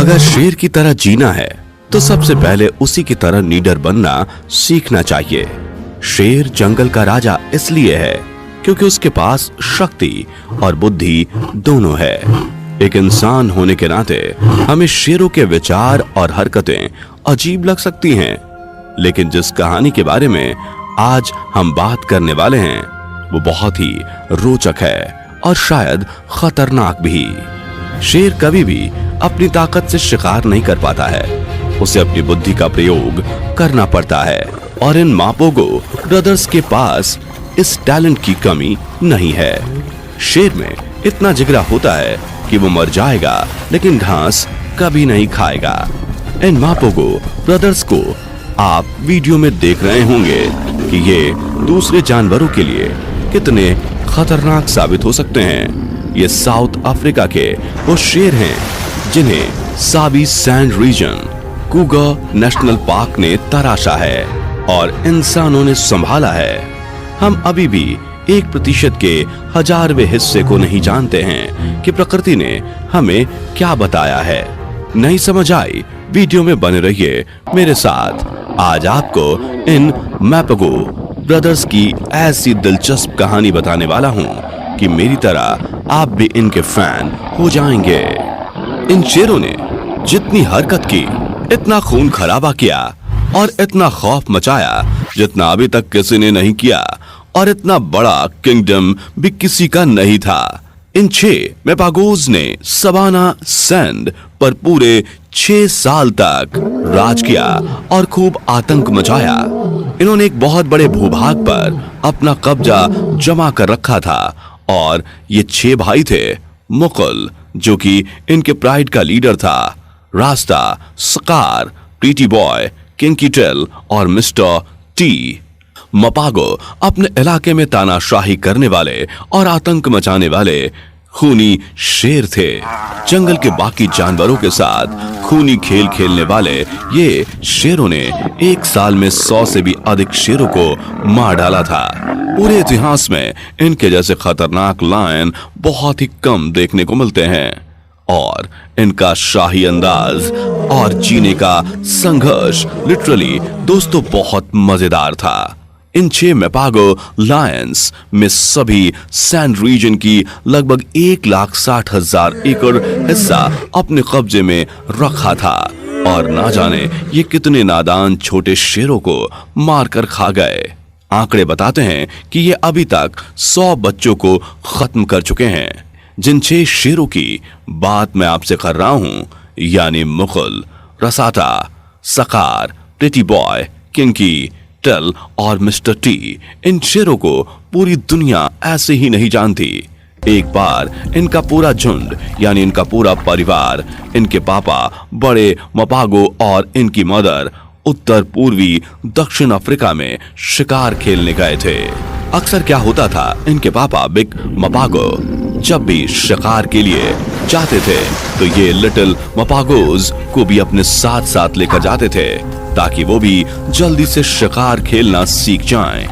अगर शेर की तरह जीना है तो सबसे पहले उसी की तरह लीडर बनना सीखना चाहिए। शेर जंगल का राजा इसलिए है क्योंकि उसके पास शक्ति और बुद्धि दोनों है। एक इंसान होने के नाते हमें शेरों के विचार और हरकतें अजीब लग सकती हैं, लेकिन जिस कहानी के बारे में आज हम बात करने वाले हैं वो बहुत ही रोचक है और शायद खतरनाक भी। शेर कभी भी अपनी ताकत से शिकार नहीं कर पाता है, उसे अपनी बुद्धि का प्रयोग करना पड़ता है और इन मापोगो ब्रदर्स के पास इस टैलेंट की कमी नहीं है। शेर में इतना जिगरा होता है कि वो मर जाएगा लेकिन घास कभी नहीं खाएगा। इन मापोगो ब्रदर्स को आप वीडियो में देख रहे होंगे कि ये दूसरे जानवरों के लिए कितने खतरनाक साबित हो सकते हैं। ये साउथ अफ्रीका के वो शेर हैं जिन्हें Sabi Sand region Kruger National Park ने तराशा है और इंसानों ने संभाला है। हम अभी भी 1% के 1000वें हिस्से को नहीं जानते हैं कि प्रकृति ने हमें क्या बताया है। नहीं समझ आई? वीडियो में बने रहिए मेरे साथ। आज आपको इन मापोगो ब्रदर्स की ऐसी दिलचस्प कहानी बताने वाला हूं कि मेरी तरह आप भी इनके फैन हो जाएंगे। इन शेरों ने जितनी हरकत की, इतना खून खराबा किया और इतना खौफ मचाया जितना अभी तक किसी ने नहीं किया, और इतना बड़ा किंगडम भी किसी का नहीं था। इन 6 मापोगोज ने सवाना सैंड पर पूरे 6 साल तक राज किया और खूब आतंक मचाया। इन्होंने एक बहुत बड़े भूभाग पर अपना कब्जा जमा कर रखा था और ये 6 भाई थे। मुकुल जो कि इनके प्राइड का लीडर था, Rasta, Scar, Pretty Boy, Kinky Tail और मिस्टर टी। मापोगो अपने इलाके में तानाशाही करने वाले और आतंक मचाने वाले खूनी शेर थे। जंगल के बाकी जानवरों के साथ खूनी खेल खेलने वाले ये शेरों ने एक साल में 100 से भी अधिक शेरों को मार डाला था। पूरे इतिहास में इनके जैसे खतरनाक लायन बहुत ही कम देखने को मिलते हैं और इनका शाही अंदाज और जीने का संघर्ष लिटरली दोस्तों बहुत मजेदार था। इन 6 मापोगो लायंस में सभी सैंड रीजन की लगभग 1,60,000 एकड़ हिस्सा अपने कब्जे में रखा था और ना जाने ये कितने नादान छोटे शेरों को मारकर खा गए। आंकड़े बताते हैं कि ये अभी तक 100 बच्चों को खत्म कर चुके हैं। जिन 6 शेरों की बात मैं आपसे कर रहा हूं, यानी मुकुल, रसाटा, सकार, प्रीटी बॉय, किंकी टेल और मिस्टर टी, इन शेरों को पूरी दुनिया ऐसे ही नहीं जानती। एक बार इनका पूरा झुंड यानी इनका पूरा परिवार, इनके पापा बड़े मापोगो और इनकी मदर उत्तर पूर्वी दक्षिण अफ्रीका में शिकार खेलने गए थे। अक्सर क्या होता था, इनके पापा बिग मापोगो जब भी शिकार के लिए जाते थे तो ये लिटिल मापोगोज को भी अपने साथ साथ लेकर जाते थे ताकि वो भी जल्दी से शिकार खेलना सीख जाएं।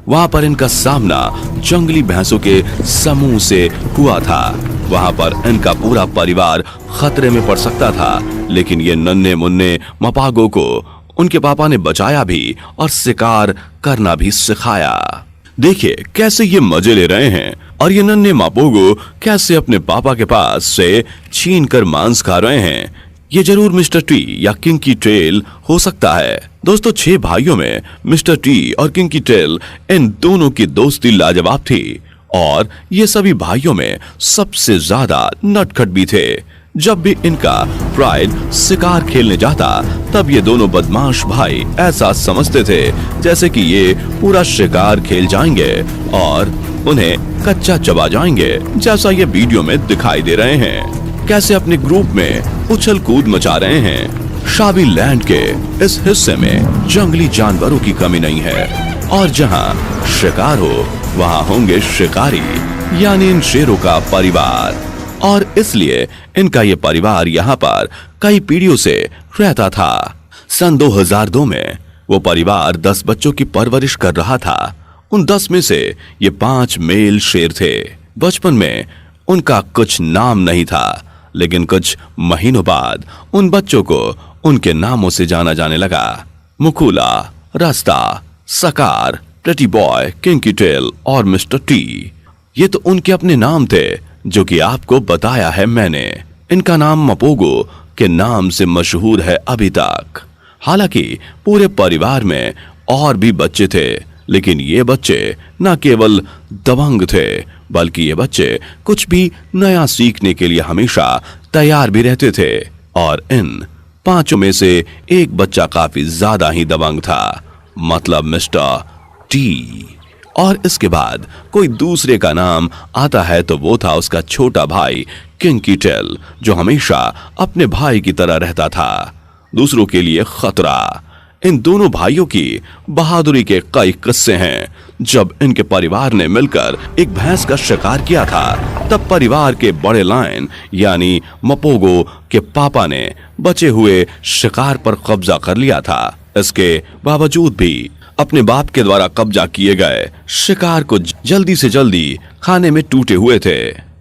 वहां पर इनका सामना जंगली भैंसों के समूह से हुआ था। वहां पर इनका पूरा परिवार खतरे में पड़ सकता था, लेकिन ये नन्हे मुन्ने मापोगो को उनके पापा ने बचाया भी और शिकार करना भी सिखाया। देखिए कैसे ये मजे ले रहे हैं और ये नन्हे मापोगो कैसे अपने पापा के पास से छीन कर मांस खा रहे हैं। ये जरूर मिस्टर टी या किंकी टेल हो सकता है। दोस्तों 6 भाइयों में मिस्टर टी और किंकी टेल, इन दोनों की दोस्ती लाजवाब थी और ये सभी भाइयों में सबसे ज्यादा नटखट भी थे। जब भी इनका प्राइड शिकार खेलने जाता तब ये दोनों बदमाश भाई ऐसा समझते थे जैसे कि ये पूरा शिकार खेल जाएंगे और उन्हें कच्चा चबा जाएंगे, जैसा ये वीडियो में दिखाई दे रहे हैं। कैसे अपने ग्रुप में उछल कूद मचा रहे हैं। शाबी लैंड के इस हिस्से में जंगली जानवरों की कमी नहीं है और जहां शिकार हो वहां होंगे शिकारी, यानी इन शेरों का परिवार। और इसलिए इनका ये परिवार यहाँ पर कई पीढ़ियों से रहता था। सन 2002 में वो परिवार 10 बच्चों की परवरिश कर रहा था। उन 10 में से ये 5 मेल शेर थे। बचपन में उनका कुछ नाम नहीं था, लेकिन कुछ महीनों बाद उन बच्चों को उनके नामों से जाना जाने लगा। मुकुला, रास्ता, सकार, प्रेटी बॉय, किंकी टेल और मिस्टर टी। ये तो उनके अपने नाम थे जो कि आपको बताया है मैंने। इनका नाम मपोगो के नाम से मशहूर है अभी तक। हालांकि पूरे परिवार में और भी बच्चे थे, लेकिन ये बच्चे न केवल दबंग थे बल्कि ये बच्चे कुछ भी नया सीखने के लिए हमेशा तैयार भी रहते थे। और इन पांचों में से एक बच्चा काफी ज्यादा ही दबंग था, मतलब मिस्टर टी। और इसके बाद कोई दूसरे का नाम आता है तो वो था उसका छोटा भाई किंकी टेल, जो हमेशा अपने भाई की तरह रहता था, दूसरों के लिए खतरा। इन दोनों भाइयों की बहादुरी के कई किस्से हैं। जब इनके परिवार ने मिलकर एक भैंस का शिकार किया था, तब परिवार के बड़े लायन यानी मपोगो के पापा ने बचे हुए शिकार पर कब्जा कर लिया था। इसके बावजूद भी अपने बाप के द्वारा कब्जा किए गए शिकार को जल्दी से जल्दी खाने में टूटे हुए थे।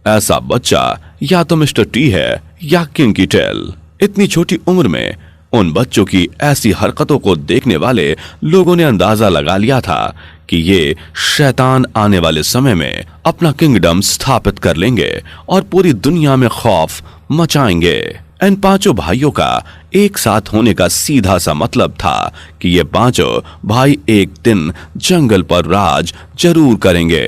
ऐसा बच्चा या तो मिस्टर टी है या किंकी टेल। इतनी छोटी उम्र में उन बच्चों की ऐसी हरकतों को देखने वाले लोगों ने अंदाजा लगा लिया था कि ये शैतान आने वाले समय में अपना किंगडम स्थापित कर लेंगे और पूरी दुनिया में खौफ मचाएंगे। इन पांचों भाइयों का एक साथ होने का सीधा सा मतलब था कि ये पांचों भाई एक दिन जंगल पर राज जरूर करेंगे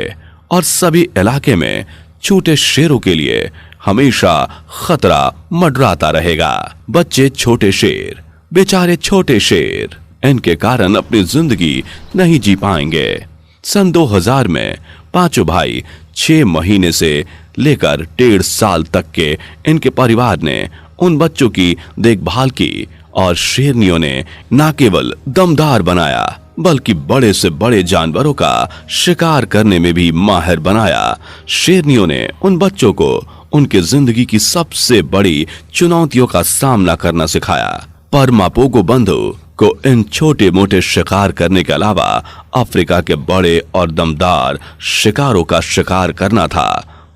और सभी इलाके में छोटे शेरों के लिए हमेशा खतरा मंडराता रहेगा। बच्चे छोटे शेर, बेचारे छोटे शेर, इनके कारण अपनी जिंदगी नहीं जी पाएंगे। सन 2000 में पांचों भाई 6 महीने से लेकर 1.5 साल तक के इनके परिवार ने उन बच्चों की देखभाल की और शेरनियों ने न केवल दमदार बनाया बल्कि बड़े से बड़े जानवरों का शिकार करने में भी माहिर बनाया। शेरनियों ने उन बच्चों को उनके जिंदगी की सबसे बड़ी चुनौतियों का सामना करना सिखाया। पर मपोगो बंधु को इन छोटे मोटे शिकार करने के अलावा अफ्रीका के बड़े और दमदार शिकारों का शिकार करना था।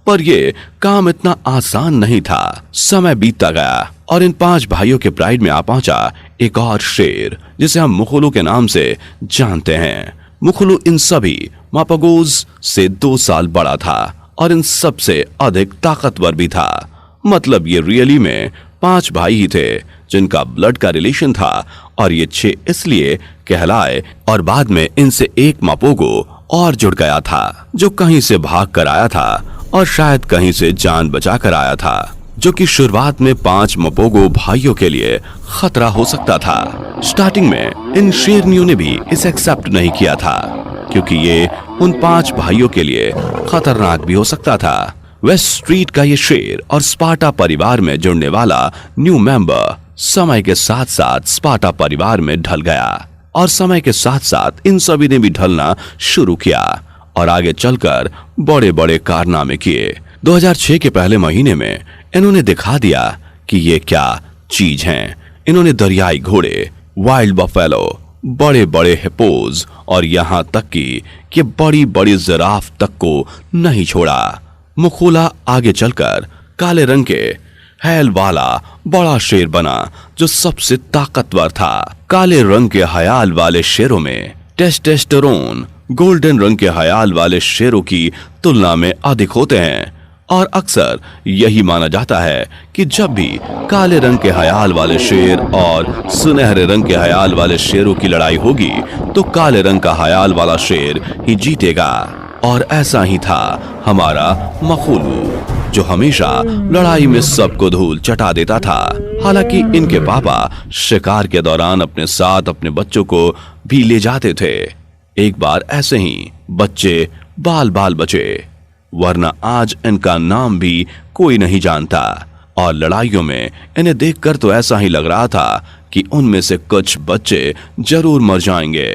पर यह काम इतना आसान नहीं था। समय बीतता गया और इन 5 भाइयों के प्राइड में आ पहुंचा एक और शेर जिसे हम मुकुलू के नाम से जानते हैं। मुकुलू इन सभी मपोगोज से 2 साल बड़ा था और इन सबसे अधिक ताकतवर भी था। मतलब ये रियली में 5 भाई ही थे जिनका ब्लड का रिलेशन था और ये 6 इसलिए कहलाए। और बाद में इनसे एक मपोगो और जुड़ गया था जो कहीं से भाग कर आया था और शायद कहीं से जान बचा कर आया था, जो कि शुरुआत में 5 मपोगो भाइयों के लिए खतरा हो सकता था। स्टार्टिंग में इन शेरनियों ने भी इसे एक्सेप्ट नहीं किया था क्योंकि ये उन 5 भाइयों के लिए खतरनाक भी हो सकता था। वेस्ट स्ट्रीट का ये शेर और स्पार्टा परिवार में जुड़ने वाला न्यू मेंबर समय के साथ साथ स्पार्टा परिवार में ढल गया और समय के साथ साथ इन सभी ने भी ढलना शुरू किया और आगे चलकर बड़े बड़े कारनामे किए। 2006 के पहले महीने में इन्होंने दिखा दिया कि ये क्या चीज हैं। इन्होंने दरियाई घोड़े, वाइल्ड बफेलो, बड़े बड़े हिप्पोज और यहाँ तक कि बड़ी बड़ी जिराफ तक को नहीं छोड़ा। मुकुला आगे चलकर काले रंग के हैल वाला बड़ा शेर बना जो सबसे ताकतवर था। काले रंग के हयाल वाले शेरों में टेस्टोस्टेरोन गोल्डन रंग के हयाल वाले शेरों की तुलना में अधिक होते हैं और अक्सर यही माना जाता है कि जब भी काले रंग के हयाल वाले शेर और सुनहरे रंग के हयाल वाले शेरों की लड़ाई होगी तो काले रंग का हयाल वाला शेर ही जीतेगा। और ऐसा ही था हमारा मकुलू जो हमेशा लड़ाई में सबको धूल चटा देता था। हालांकि इनके पापा शिकार के दौरान अपने साथ अपने बच्चों को भी ले जाते थे। एक बार ऐसे ही बच्चे बाल बाल बचे, वरना आज इनका नाम भी कोई नहीं जानता और लड़ाइयों में इन्हें देखकर तो ऐसा ही लग रहा था कि उनमें से कुछ बच्चे जरूर मर जाएंगे।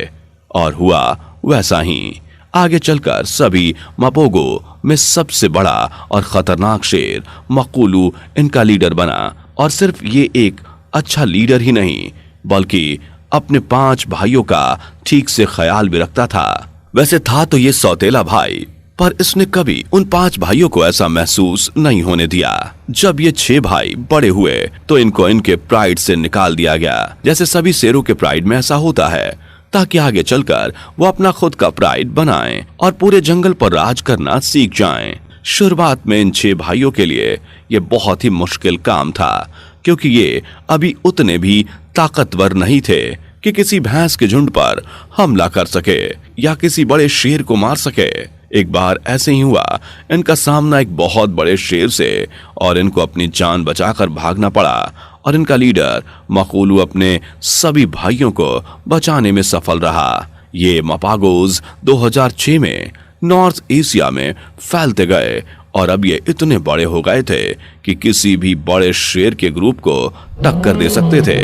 और हुआ वैसा ही। आगे चलकर सभी मपोगो में सबसे बड़ा और खतरनाक शेर मकुलू इनका लीडर बना और सिर्फ ये एक अच्छा लीडर ही नहीं बल्कि अपने 5 भाइयों का ठीक से ख्याल भी रखता था। वैसे था तो ये सौतेला भाई पर इसने कभी उन 5 भाइयों को ऐसा महसूस नहीं होने दिया। जब ये 6 भाई बड़े हुए तो इनको इनके प्राइड से निकाल दिया गया, जैसे सभी शेरों के प्राइड में ऐसा होता है, ताकि आगे चलकर वो अपना खुद का प्राइड बनाएं और पूरे जंगल पर राज करना सीख जाएं। शुरुआत में इन 6 भाइयों के लिए ये बहुत ही मुश्किल काम था, क्योंकि ये अभी उतने भी ताकतवर नहीं थे कि किसी भैंस के झुंड पर हमला कर सके या किसी बड़े शेर को मार सके। एक बार ऐसे ही हुआ, इनका सामना एक बहुत बड़े शेर से और इनको अपनी जान बचाकर भागना पड़ा और इनका लीडर मकूलू अपने सभी भाइयों को बचाने में सफल रहा। ये मपागोज 2006 में नॉर्थ एशिया में फैलते गए और अब ये इतने बड़े हो गए थे कि किसी भी बड़े शेर के ग्रुप को टक्कर दे सकते थे।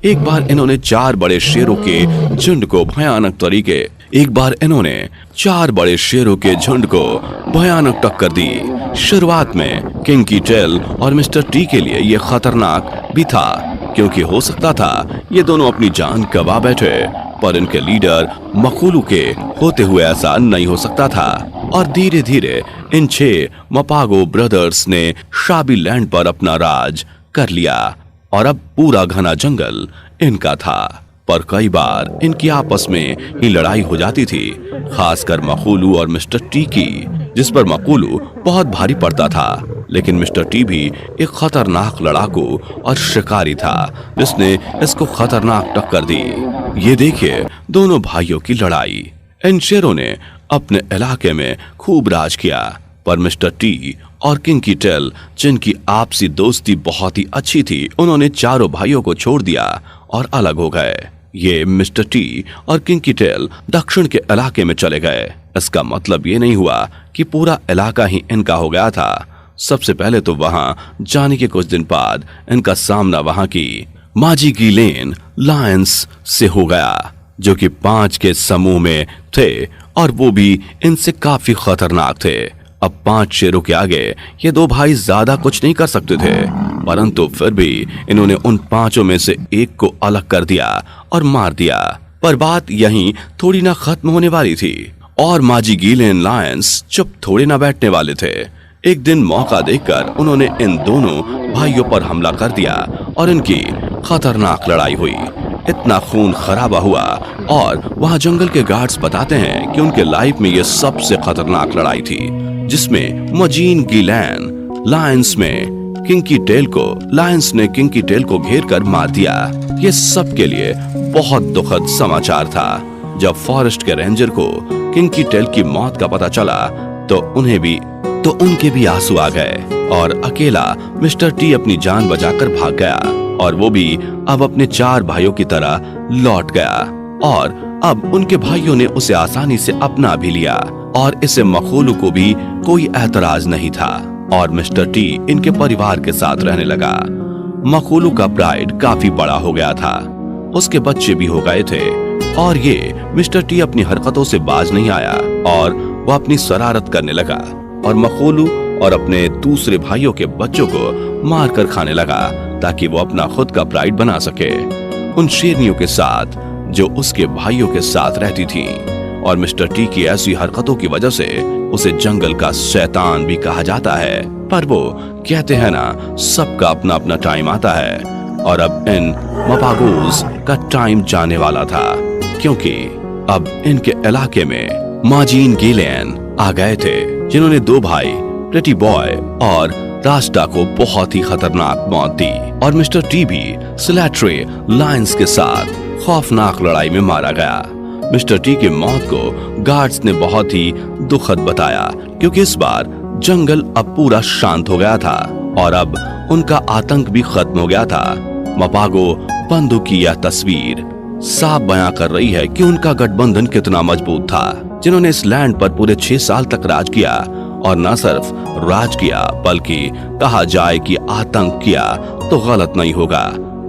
एक बार इन्होंने 4 बड़े शेरों के झुंड को भयानक टक्कर दी। शुरुआत में किंकी टेल और मिस्टर टी के लिए ये खतरनाक भी था, क्योंकि हो सकता था ये दोनों अपनी जान गंवा बैठे, पर इनके लीडर मकूलू के होते हुए ऐसा नहीं हो सकता था। और धीरे धीरे इन 6 मपागो ब्रदर्स ने शाबी लैंड पर अपना राज कर लिया और अब पूरा घना जंगल इनका था। पर कई बार इनकी आपस में ही लड़ाई हो जाती थी, खासकर मकूलू और मिस्टर टी की, जिस पर मकूलू बहुत भारी पड़ता था। लेकिन मिस्टर टी भी एक खतरनाक लड़ाकू और शिकारी था, जिसने इसको खतरनाक टक्कर दी। ये देखिए दोनों भाइयों की लड़ाई। इन शेरों ने अपने इलाके में खूब राज किया, पर मिस्टर टी और किंकी टेल, जिनकी आपसी दोस्ती बहुत ही अच्छी थी, उन्होंने चारों भाइयों को छोड़ दिया और अलग हो गए। ये मिस्टर टी और किंकी टेल दक्षिण के इलाके में चले गए। इसका मतलब ये नहीं हुआ कि पूरा इलाका ही इनका हो गया था। सबसे पहले तो वहां जाने के कुछ दिन बाद इनका सामना वहां की माजी गिलेन लायंस से हो गया, जो कि 5 के समूह में थे और वो भी इनसे काफी खतरनाक थे। अब 5 शेरों के आगे ये 2 भाई ज्यादा कुछ नहीं कर सकते थे, परंतु फिर भी इन्होंने उन 5 में से एक को अलग कर दिया और मार दिया। पर बात यहीं थोड़ी ना खत्म होने वाली थी और माजी गिलेन लायंस चुप थोड़े ना बैठने वाले थे। एक दिन मौका देखकर उन्होंने इन दोनों भाइयों पर हमला कर दिया और इनकी खतरनाक लड़ाई हुई। इतना खून खराबा हुआ और वहां जंगल के गार्ड्स बताते हैं कि उनके लाइफ में यह सबसे खतरनाक लड़ाई थी, जिसमें मजीन गिलेन लायंस ने किंकी टेल को घेर कर मार दिया। ये सबके लिए बहुत दुखद समाचार था। जब फॉरेस्ट के रेंजर को किंकी टेल की मौत का पता चला तो उनके भी आंसू आ गए और अकेला मिस्टर टी अपनी जान बचाकर भाग गया और वो भी अब अपने 4 भाइयों की तरह लौट गया और अब उनके भाइयों ने उसे आसानी से अपना भी लिया और इसे मकूलू को भी कोई एतराज नहीं था और मिस्टर टी इनके परिवार के साथ रहने लगा। मकूलू का प्राइड काफी बड़ा हो गया था, उसके बच्चे भी हो गए थे और ये मिस्टर टी अपनी हरकतों से बाज नहीं आया और वो अपनी शरारत करने लगा और मकूलू और अपने दूसरे भाइयों के बच्चों को मारकर खाने लगा ताकि वो अपना खुद का प्राइड बना सके उन शेरनियों के साथ जो उसके भाइयों के साथ रहती थी। और मिस्टर टी की ऐसी हरकतों की वजह से उसे जंगल का शैतान भी कहा जाता है। पर वो कहते हैं ना, सबका अपना अपना टाइम आता है और अब इन मपागोज का टाइम जाने वाला था, क्योंकि अब इनके इलाके में माजीन गिलेन आ गए थे, जिन्होंने 2 भाई प्रेटी बॉय और रास्टा को बहुत ही खतरनाक मौत दी और मिस्टर टी भी स्लैट्रे लायंस के साथ खौफनाक लड़ाई में मारा गया। मिस्टर टी की मौत को गार्ड्स ने बहुत ही दुखद बताया, क्योंकि इस बार जंगल अब पूरा शांत हो गया था और अब उनका आतंक भी खत्म हो गया था। मपागो बंधु की यह तस्वीर साफ बयां कर रही है कि उनका गठबंधन कितना मजबूत था, जिन्होंने इस लैंड पर पूरे 6 साल तक राज किया और न सिर्फ राज किया बल्कि कहा जाए कि आतंक किया तो गलत नहीं होगा।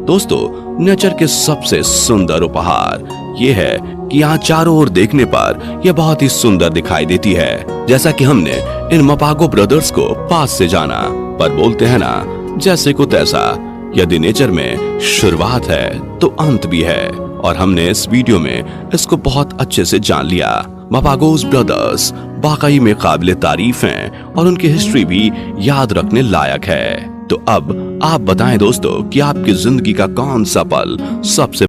दोस्तों, नेचर के सबसे सुंदर उपहार ये है कि यहाँ चारों ओर देखने पर यह बहुत ही सुंदर दिखाई देती है, जैसा कि हमने इन मपागो ब्रदर्स को पास से जाना। पर बोलते हैं ना, जैसे को तैसा, यदि नेचर में शुरुआत है तो अंत भी है और हमने इस वीडियो में इसको बहुत अच्छे से जान लिया। मपागोस ब्रदर्स वाकई में काबिले तारीफ हैं और उनकी हिस्ट्री भी याद रखने लायक है। तो अब आप बताएं दोस्तों कि आपकी जिंदगी का कौन सा पल सबसे